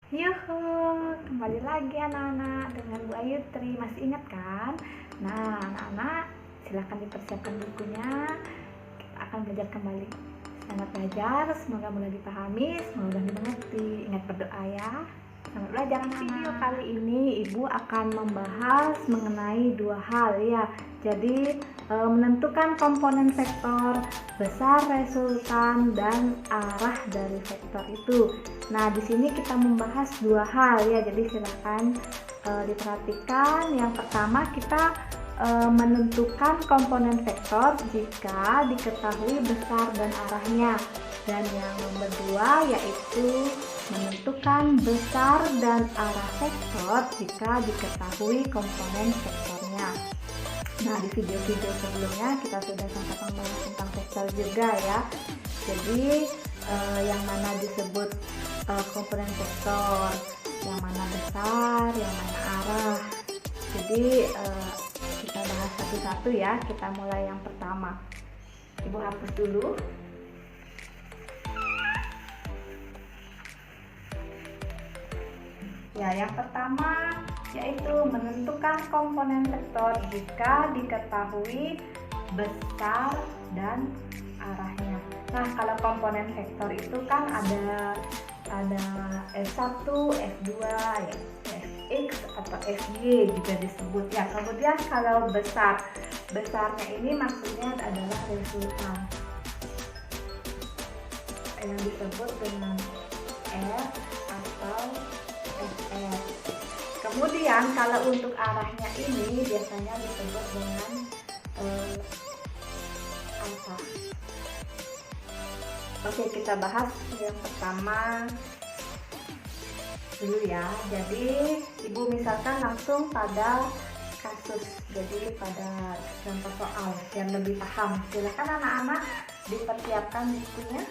Yuhu, kembali lagi anak-anak dengan Bu Ayu Tri. Masih ingat kan? Nah, anak-anak silahkan dipersiapkan bukunya. Kita akan belajar kembali. Selamat belajar, semoga mudah dipahami, semoga mudah dimengerti. Ingat berdoa ya. Selamat belajar anak-anak. Video kali ini Ibu akan membahas mengenai dua hal ya. Jadi menentukan komponen vektor, besar resultan dan arah dari vektor itu. Nah, di sini kita membahas dua hal ya. Jadi silakan diperhatikan. Yang pertama kita menentukan komponen vektor jika diketahui besar dan arahnya. Dan yang nomor dua yaitu menentukan besar dan arah vektor jika diketahui komponen vektornya. Nah, di video-video sebelumnya kita sudah sempat membahas tentang vektor juga ya. Jadi yang mana disebut komponen vektor, yang mana besar, yang mana arah. Jadi kita bahas satu-satu ya. Kita mulai yang pertama. Ibu hapus dulu. Ya, yang pertama yaitu menentukan komponen vektor jika diketahui besar dan arahnya. Nah, kalau komponen vektor itu kan ada F1, F2, ya, Fx atau Fy juga disebut ya. Kemudian kalau besarnya ini maksudnya adalah resultan yang disebut dengan F atau Fr. Kemudian kalau untuk arahnya ini biasanya disebut dengan alfa. Oke, kita bahas yang pertama dulu ya. Jadi Ibu misalkan langsung pada kasus, jadi pada contoh soal yang lebih paham. Silakan anak-anak dipersiapkan bukunya.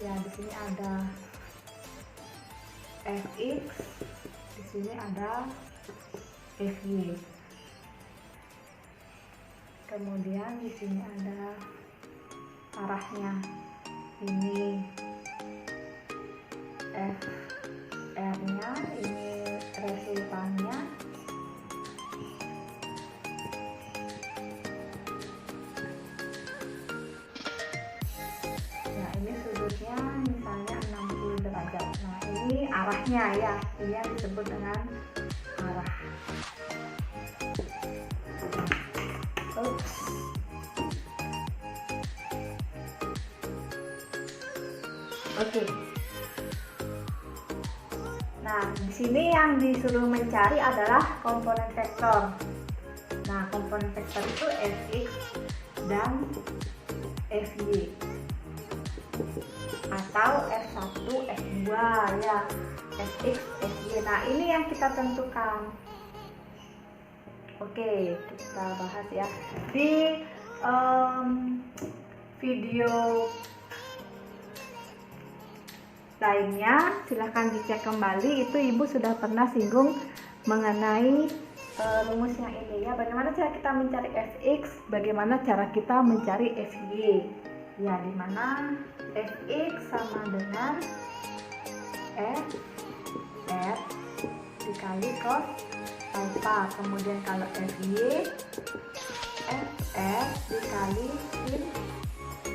Ya, di sini ada Fx, di sini ada Fy. Kemudian di sini ada arahnya. Ini Fr-nya, ini resultannya. Nah, ini sudutnya misalnya 60 derajat. Nah, ini arahnya ya. Ini yang disebut dengan arah. Oke. Nah, di sini yang disuruh mencari adalah komponen vektor. Nah, komponen vektor itu Fx dan Fy atau F1, F2 ya, Fx, Fy. Nah, ini yang kita tentukan. Oke, kita bahas ya. Di video lainnya silahkan dicek kembali, itu Ibu sudah pernah singgung mengenai rumus yang ini ya, bagaimana cara kita mencari Fx, bagaimana cara kita mencari Fy ya, dimana Fx sama dengan Fr dikali cos alpha, kemudian kalau Fy Fr dikali sin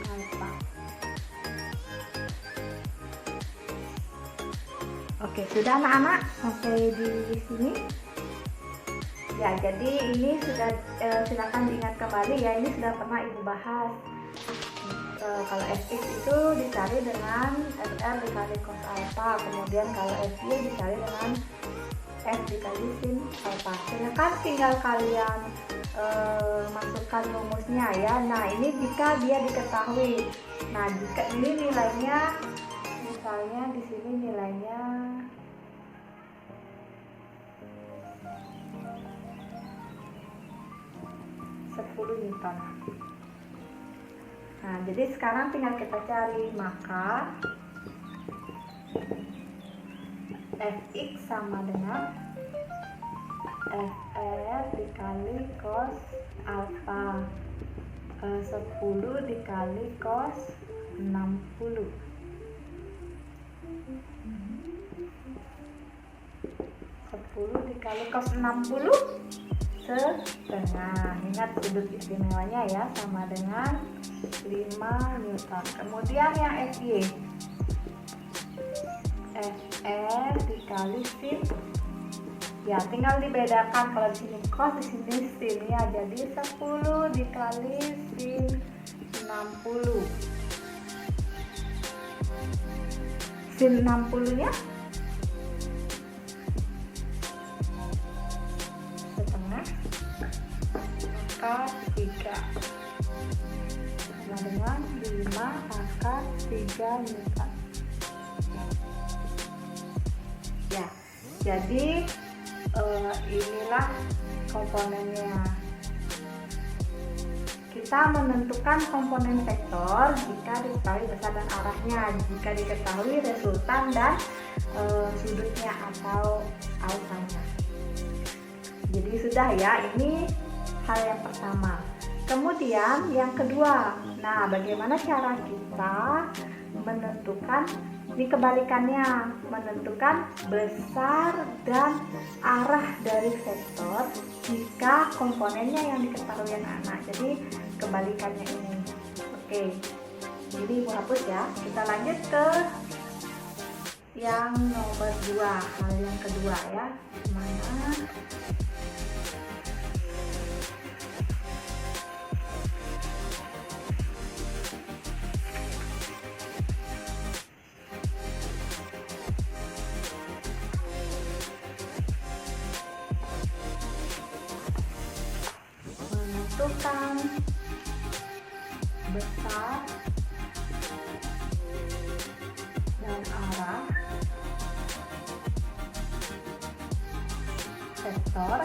alpha. Oke, sudah anak-anak sampai di sini? Ya, jadi ini sudah silakan diingat kembali ya, ini sudah pernah Ibu bahas. Kalau Fx itu dicari dengan Fr dikali cos alpha, kemudian kalau Fy dicari dengan F dikali sin alpha. Silakan tinggal kalian masukkan rumusnya ya. Nah, ini jika dia diketahui. Nah, jika ini nilainya, misalnya di sini nilainya 10 Newton. Nah, jadi sekarang tinggal kita cari, maka Fx sama dengan Fr dikali cos alpha. 10 dikali cos 60. 10 dikali cos 60 setengah. Ingat sudut istimewanya ya, sama dengan 5 Newton. Kemudian yang FY, FR dikali sin. Ya, tinggal dibedakan, kalau di sini cos, di sini sin ya. Jadi 10 dikali sin 60. Sin 60-nya setengah akar 3 sama dengan 5 akar 3 Newton. Ya, jadi inilah komponennya. Kita menentukan komponen vektor jika diketahui besar dan arahnya, jika diketahui resultan dan sudutnya atau alfanya. Jadi sudah ya, ini hal yang pertama. Kemudian yang kedua, nah bagaimana cara kita menentukan, ini kebalikannya, menentukan besar dan arah dari vektor jika komponennya yang diketahui anak-anak. Jadi kebalikannya ini. Oke, jadi ibu hapus ya. Kita lanjut ke yang nomor 2, hal yang kedua ya. Mana? Menentukan besar dan arah vektor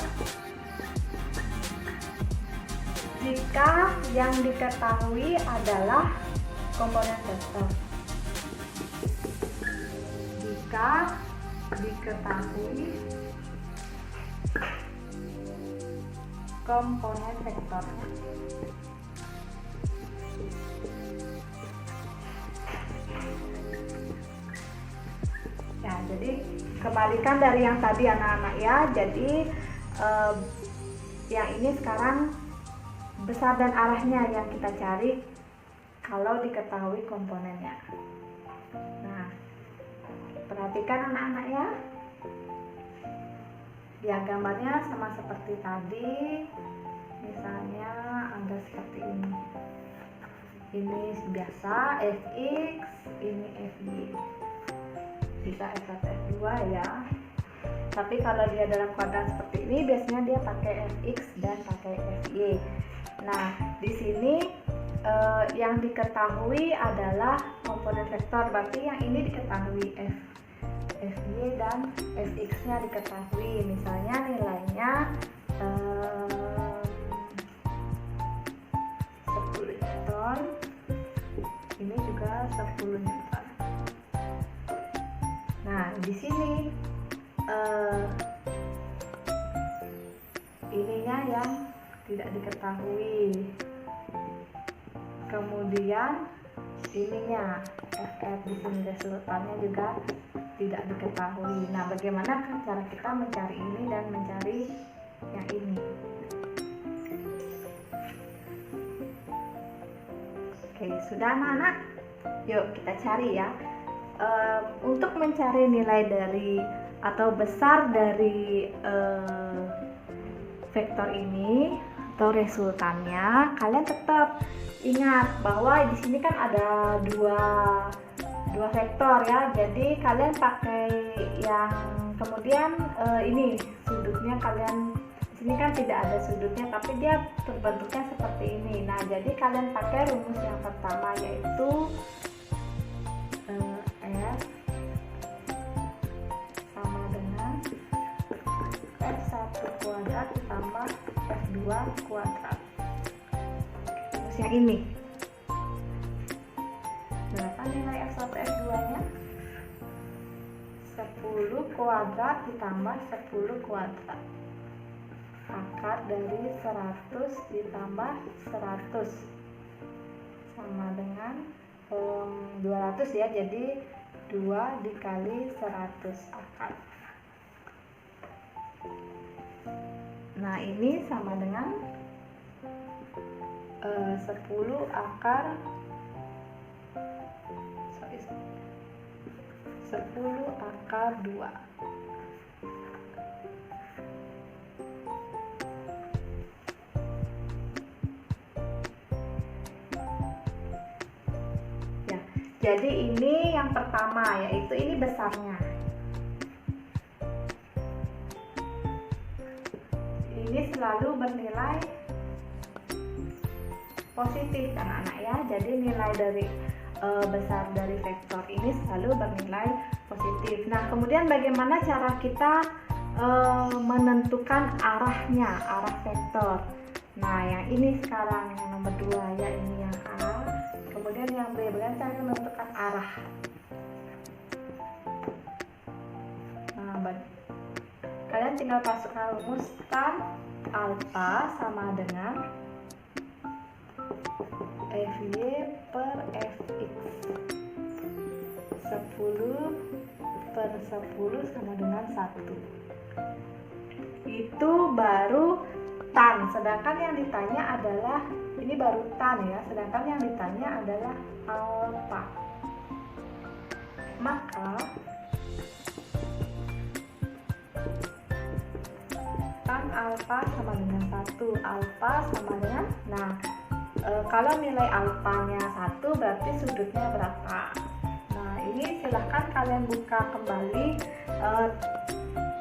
jika yang diketahui adalah komponen vektor. Jika diketahui komponen vektor. Ya, jadi kebalikan dari yang tadi anak-anak ya. Jadi yang ini sekarang besar dan arahnya yang kita cari kalau diketahui komponennya. Nah, perhatikan anak-anak ya. Ya, gambarnya sama seperti tadi. Misalnya ada seperti ini. Ini biasa fx, ini fy. Bisa f1, f2 ya. Tapi kalau dia dalam kuadran seperti ini, biasanya dia pakai fx dan pakai fy. Nah, di sini yang diketahui adalah komponen vektor. Berarti yang ini diketahui fy dan fx-nya diketahui. Misalnya nilainya 10 Newton, ini juga 10 Newton. Nah, di sini ininya yang tidak diketahui. Kemudian ininya fr, di sini resultannya juga tidak diketahui. Nah, bagaimana cara kita mencari ini dan mencari yang ini? Oke, sudah anak-anak? Yuk kita cari ya. Untuk mencari nilai dari atau besar dari vektor ini atau resultannya, kalian tetap ingat bahwa di sini kan ada dua vektor ya. Jadi kalian pakai yang kemudian ini sudutnya, kalian di sini kan tidak ada sudutnya tapi dia terbentuknya seperti ini. Nah, jadi kalian pakai rumus yang pertama, yaitu F sama dengan F1 kuadrat ditambah F2 kuadrat. Rumus yang ini. Berapa nilai F1 F2 nya? 10 kuadrat ditambah 10 kuadrat, akar dari 100 ditambah 100. sama dengan 200 ya, jadi 2 dikali 100 akar. Nah ini sama dengan 10 akar 10 akar 2. Ya, jadi ini yang pertama, yaitu ini besarnya. Ini selalu bernilai positif anak-anak ya. Jadi nilai dari besar dari vektor ini selalu bernilai positif. Nah, kemudian bagaimana cara kita menentukan arahnya, arah vektor? Nah, yang ini sekarang yang nomor 2 ya, ini yang A. Kemudian yang B, bagaimana cara menentukan arah? Nah, kalian tinggal masukkan rumus tan alfa sama dengan FY per Fx 10 per 10 sama dengan 1. Itu baru tan, sedangkan yang ditanya adalah, ini baru tan ya, sedangkan yang ditanya adalah alfa. Maka tan alfa sama dengan 1, alfa sama dengan, nah kalau nilai alfanya 1 berarti sudutnya berapa? Nah ini silahkan kalian buka kembali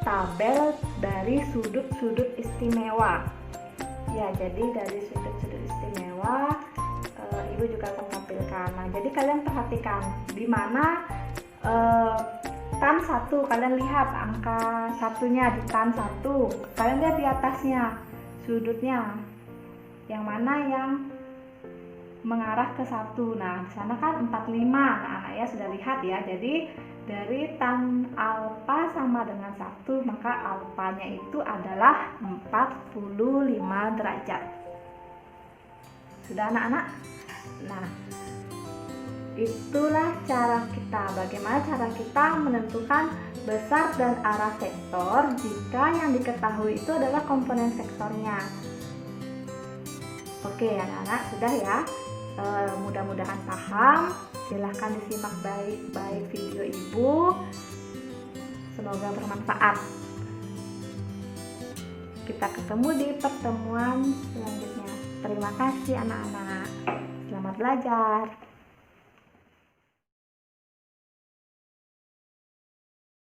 tabel dari sudut-sudut istimewa ya. Jadi dari sudut-sudut istimewa ibu juga akan tampilkan. Nah jadi kalian perhatikan di mana tan 1, kalian lihat angka satunya di tan 1, kalian lihat di atasnya sudutnya yang mana yang mengarah ke 1. Nah, di sana kan 45. Nah, anak ya sudah lihat ya. Jadi dari tan alfa sama dengan 1, maka alfanya itu adalah 45 derajat. Sudah anak-anak? Nah, itulah cara kita. Bagaimana cara kita menentukan besar dan arah vektor jika yang diketahui itu adalah komponen vektornya. Oke anak-anak, sudah ya. Mudah-mudahan paham. Silahkan disimak baik-baik video ibu. Semoga bermanfaat. Kita ketemu di pertemuan selanjutnya. Terima kasih anak-anak. Selamat belajar.